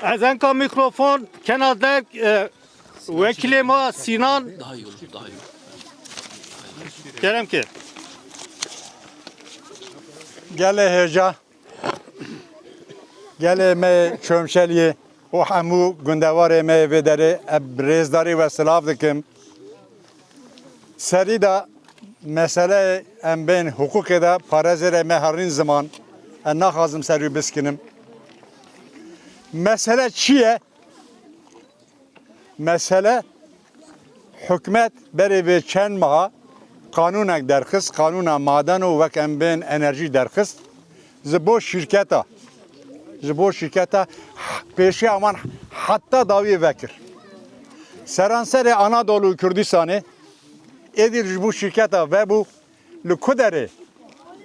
Ezen ka mikrofon kenarda vekili ma Sinan Daha iyi olur, daha iyi olur. Kerem ki. Gele heja. Gele me çömşeliye. O hamu gündevarê me vedere rêzdarî ve silav dikim. Serî da mesele em bên hukukê de parêzê me herîn ziman. Em naxwazim ser wî biskinim. Mesele çi ye? Mesele hükümet berê vê çend meha kanunek derxist, kanuna maden û wek em bên enerjî derxist. Ji bo şîrketa pêşî aman heta dawî vekir. Seranserê Anadolu û Kurdistanê êdî ji bo şîrketa vebû li ku derê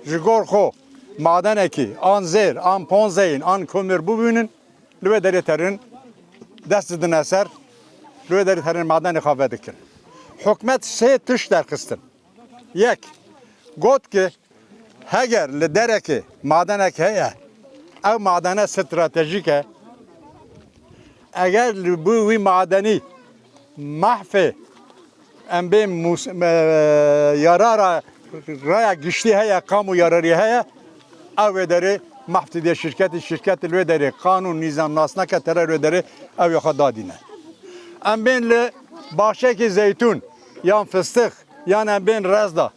ji gor xwe madenekî an zêr, an ponzeyên, an komir bibînin li wê derê terin dest didin ser li wê derê terin madenê xwe vedikin. Hikûmet sê tiş derxistin. Yek, got ki heger li derekê madenek heye ev madene stratejik e eger li bu wî madenî mahfê em bên yarara raya giştî heye kamu yararî heye ev wê derê mahf diye şirketê li wê derê kanûn nîzam nasneke tere li wê derê ew xwe dadîne. Em bên li baxçekê zeytûn yan fıstık yan em bên rezda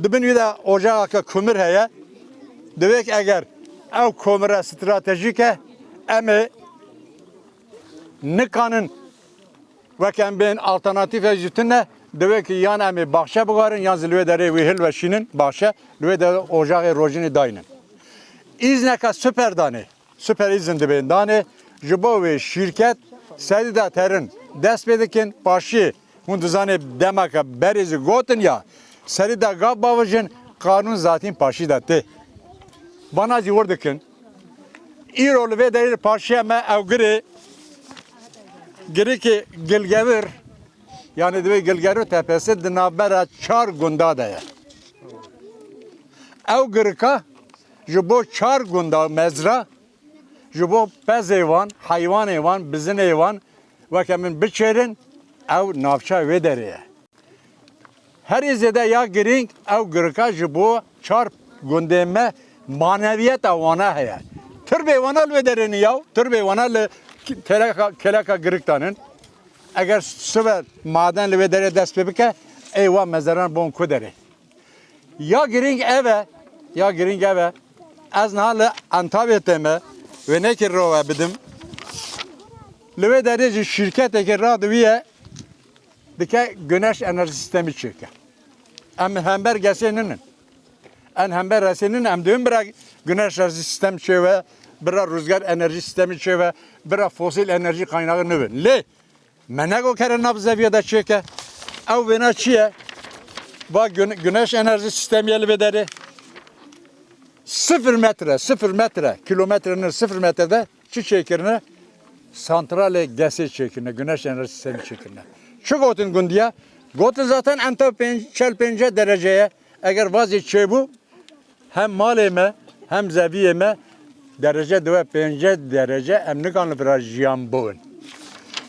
dibin wî de ocağeke kumir heye divêk eger ew komire stratejik e em ê nikanin wek em bên alternatîfek jî tune divêk yan em ê baxçe bigarin yan zî li wê derê wî hil veşînin baxçe li wê derê ocağê rojinê dayînin. İzneka süper danê, süper izin dibên danê ji bo wê şîrket serî de terin dest pê dikin başî hûn dizanê demeke berê jî gotin ya serî de gav bavêjin kanûn zatîn paşî de tê. Bana jî wir dikin. Îro li vê derê paşiya me ew girêkê Gilgevir yani divê Gilgevir tepesi di navbera çar gunda de ye. Ew girika ji bo çar gunda mezra ji bo pezê wan, heywanê wan, bizinê wan wek em ên biçêrin ew navçe wê derê ye. Herî zêde ya girîng ew girika ji bo çar gundê me maneviyeta wana heye. Tirbê wana li wê derê yaw, tirbê wana li keleka giriktanın. Eger süver maden li wê derê dest pê bike ey wa mezeran bon ku derê. Ya girîng eve ez niha li Antalya'da me ve nekir rova bidim. Li wê derê jî şîrketekê radiviye dike güneş enerji sistemi çêke. Em hember gesêninin. En hember resinin em diyorum bırak güneş enerji sistemi çeve, bırak rüzgar enerji sistemi çeve, bırak fosil enerji kaynağı nüvün. Le, menego kere nabzeviyede çeke. Ev vena çiye, va güneş enerji sistemi elvederi. 0 metre, kilometrenin 0 metrede çi çekirine, santrale gesi çekirine, güneş enerji sistemi çekirine. Şu gotun gündiye, gotun zaten enta 5 dereceye, eğer vaziyet şey bu, hem maleme hem zeviyeme derece dve 5 derece emnikanlı bir jiyan boğun.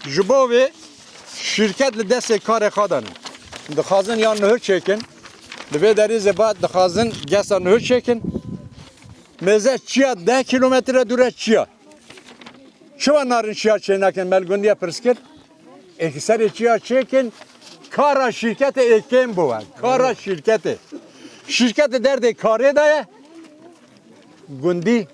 Jibovi şirketle deste kare kadanın. Dixazın yan nehir çekin. Dve deri zebat dixazın gesa nehir çekin. Meze çiya 10 kilometre dure çiya. Şuva narın çiya çenaken melgundiye pırskir. Ekiseri çiya çekin. Kara şirketi ekim boğun. Kara şirketi. Şirketi derdi kare daye. Gundi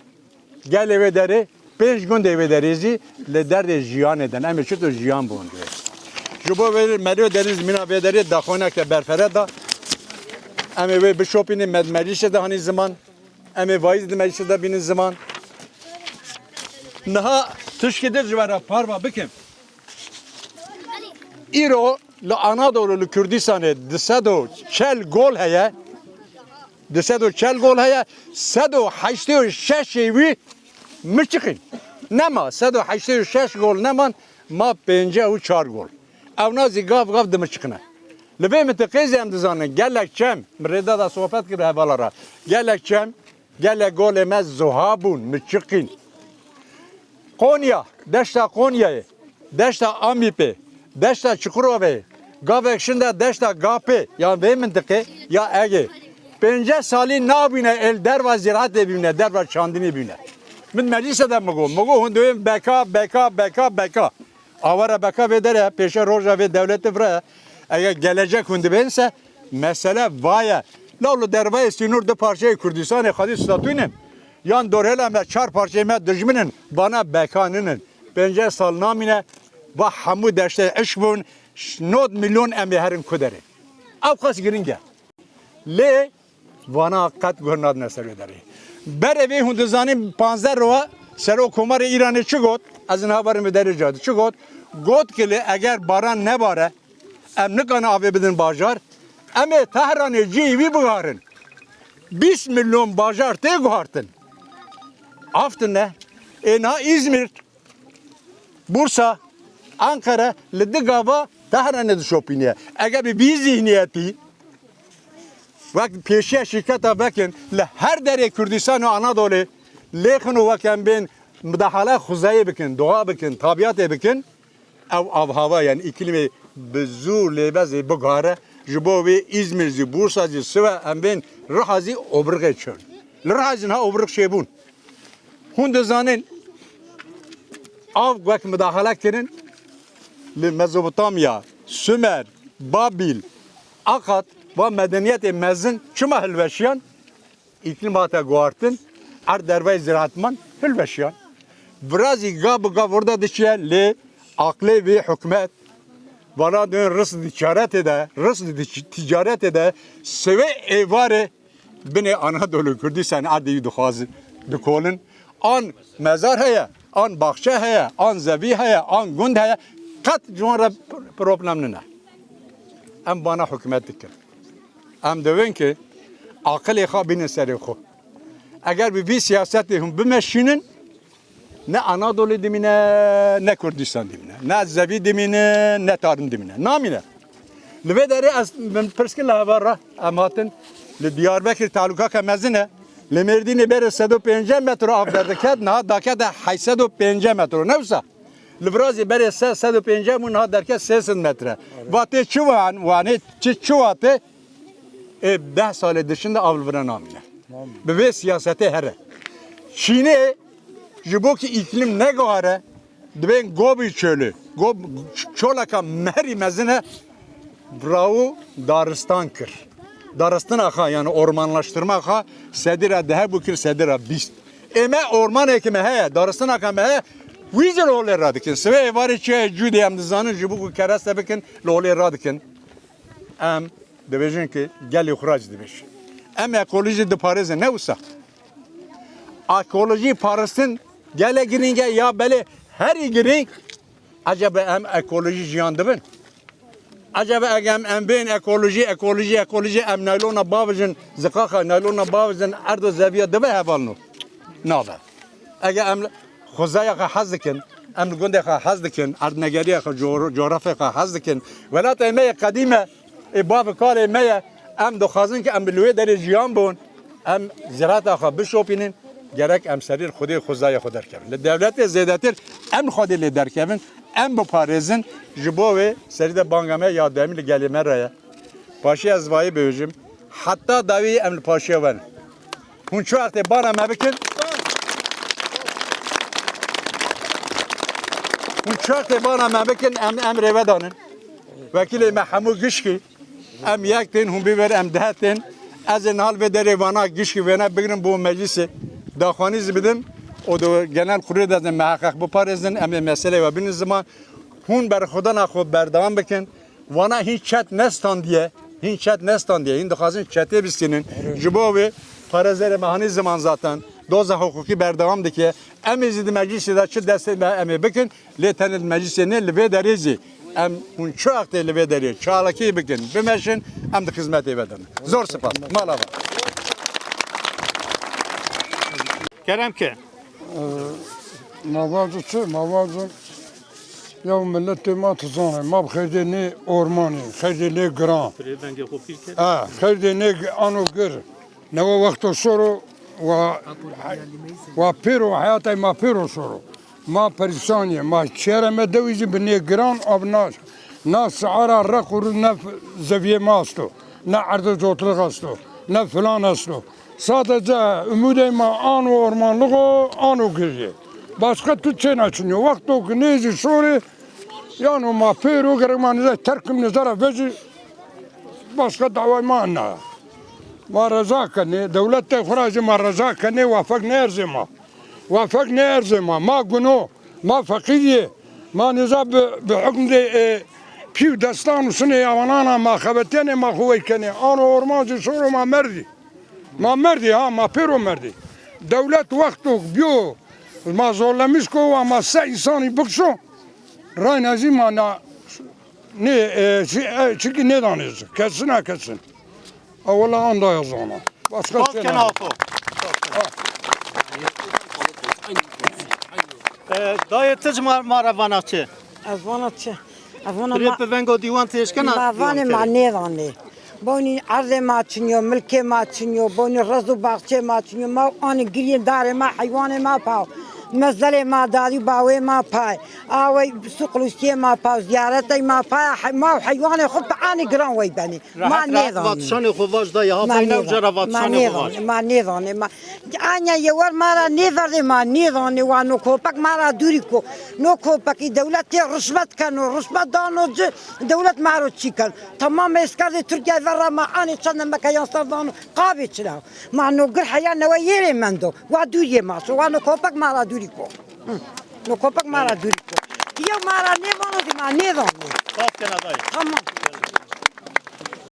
gel eve deri 5 gün eve derizi le derdi jiyan eden ama şu jiyan bu diyor. Şu bu verir meriyo deriz mina ve deri daxonak da berfere da ama ve bir şopini meclise de hani zaman ama vaiz de meclise de binin zaman naha tüşkedir civara parva bikim İro le Anadolu le Kürdistan'e disado çel gol heye disado çel gol heye sado 86 evi مچکن نما 186 گل نمان ما 54 گل اونازی گاف دمچکنه لبه متقیزی هم دزانه گلک چم مرده دا صحبت کرده هواlara گلک چم گلک گل مز زهابون مچکن Konya, deşta Konya'yı, deşta Amip'i, deşta Çukurova'yı, Gavek şimdi deşta Gap'i, ya ve mıntıkı, ya Ege. 5 sali nabine el derva ziraat bine, derva çandini bine. Min meclise de mugo hundu beka. Avara beka ve dere, peşe roja ve devleti vre. Eğer gelecek hundu bense, mesele vaya. Lavlu derva istinur de parçayı Kürdistan'ı hadi statünim. Yan dorheleme çar parçayı me düşminin bana bekanının. 5 sal namine ve hamu deşte eşbun 9 milyon emiherin kuderi. Avkas giringe. Le vana kat gurnad neser ederi. Berevi hunduzani 15 rova sero kumar İran'ı çıgot. Azın haberim ederi cadı çıgot. Got kili eğer baran ne bare emni kanı abi bidin bajar. Eme Tahran'ı civi buharın. 20 milyon bajar te guhartın. Aftın ne? Na İzmir, Bursa, Ankara, Lidigava, Tahran'ı da şopiniye. Eğer bir zihniyeti vak peşe şirkete bakın le her dere Kürdistan ve Anadolu leknu vaken ben müdahale huzayı bakın, doğa bakın, tabiatı bakın av hava yani iklimi bezur lebezi bugara jibovi İzmir'ci, Bursa'cı, Sıva ben rahazi obrık çön. Rahazin ha obrık şeybun. Hunde zanen av vak müdahale kirin le Mezopotamya, Sümer, Babil, Akkad ve medeniyet mezin çuma hülveşiyan iklim hata guartın ar dervay ziraatman hülveşiyan. Brazi gab orada dişe le akli ve hükümet valla dön rızd ticaret ede seve evare bine Anadolu Kürdistan adi duhazı dukolun an mezar heye an bahçe heye an zevi heye an gund heye kat cumara problemine em bana hükümet dikir em devin ki akıl binin seri xo eğer bir siyaset hum bimeşinin ne Anadolu dimine ne Kürdistan dimine ne zevi dimine ne tarım dimine namine Lüvederi ben perskilla var amatın le Diyarbakır taluka kemezine le Merdini beri 105 metre avderdekat na dakat 805 metre nefsa Livrazi beri 105 mun ha derket 80 metre vate çuvan vane çuvatı 10 sale dışında avlveren namine ve siyasete here Çin'e jiboki iklim ne gare ben Gobi çölü çolaka meri mezine Bravo Daristan kır. Daristan akha yani ormanlaştırma akha sedira daha bukir sedira bist. Eme orman ekime he Daristan akha he vizel oler radikin. Sve var içe cüdeyem dizanın jibu kereste bikin oler radikin. Em debejin ki gel yuhrac demiş. Em ekoloji de Paris'e ne usa? Ekoloji Paris'in gele giringe ya bele her giring acaba em ekoloji jiyandı ben. Acaba em ben ekoloji em naylona bavjın zikaka naylona bavjın erdo zeviye deve hevalno. Nada. Eğer em khuzaya hazdikin em günde hazdikin ardnegeriye coğrafya hazdikin velat emeye kadime bav kar emeye em dokhazın ki em bilwe deri jiyan bun em ziraata bişopinin gerek em serir khudi khuzaya khuder kevin. Devlet zedatir em khudi le derkevin em bu Paris'in jibo ve seride bangame ya demli gelime raya. Paşa azvayı böjüm. Hatta davi emli paşa van. Hun çuarte bara mebikin. Hun çuarte bara mebikin em revedanın. Vekili Mahmud Gişki em yaktin hun biber em dehatin. Azın hal ve derevana Gişki vena bigrin bu meclisi. Dakhaniz bidim. O da genel kurulu da muhakkak bu Paris'in em mesele ve bin zaman hun ber xudan axo berdam bikin. Wana hiç chat nestan diye. Hiç chat nestan diye. Hindi khazin chat'e bisinin. Jibo ve Paris'e mehani zaman zaten. Doza hukuki berdavam dike. Em izidi meclisi de çı deste em bikin. Le tenil meclisi ne leve derizi. Em hun çoğak de leve deri. Çağlaki bikin. Bimeşin em de hizmet eveden. Zor sıfat. Malava. Kerem ki Mavazı çı, mavazı ya millet ma tuzanı, ma khedeni ormanı, khedeni gran. Khedeni anu gır. Ne o vakto soru ve pero hayatı ma pero soru. ما پریشانیه ما چهره ما دویزی بنی گران آب ناش نه سعارا رقور نه زویه ماستو نه عرض جوتلق استو نه فلان استو sadece ümideyim anu ormanlık o anu giriyor. Başka tütçe açınıyor. Vakti o ki neyse sonra yani ma peru germanize terkim nezara veci başka davay ma anna. Ma rıza kani devlette kuracı ma rıza kani vafak ne erzima. Vafak ne erzima ma günü ma fakiriye ma niza bi hüküm de piv destan sene yavanana ma khabetene ma huvekene anu ormancı sonra ma merdi. ما مردی ها ما پیرو مردی دولت وقتو بیو ما ظلمش کو و ما سه انسانی بکشو رای نزی ما نه چیکی ندانیز کسین ها کسین اولا آن دا یزانا Kov kenafo. Dayı tıc maravanakçı. Avana çe. Avana Rip vengo divan teşkena. Mavane manevane. Boni arde maçınyo, mülke maçınyo, boni razu bahçe maçınyo, ma ani giriye dare ma hayvane ma pav. Mezale ma dadi bawe ma pay. Awe suqlustiye ma pav, ziyarete ma pay, ma hayvane khub ani gran way bani. Ma nedan. Vatşanı xuvaj da ya bayna jara vatşanı xuvaj. Ma nedan. Ma anya yewar mara nedarde ma nedan wa no kopak mara duriko. No kopak devlet rüşvet kanu, rüşvet dano devlet maro çıkan. Tamam eskarde Türkiye verra ma ani çanda makayan sardan qabi çila. Ma no gır hayan wa yere mendo. Wa duriye ma so wa no kopak mara duriko. No kopak mara duriko. Ya mara nedan ma nedan. Kov kenadayı. Tamam.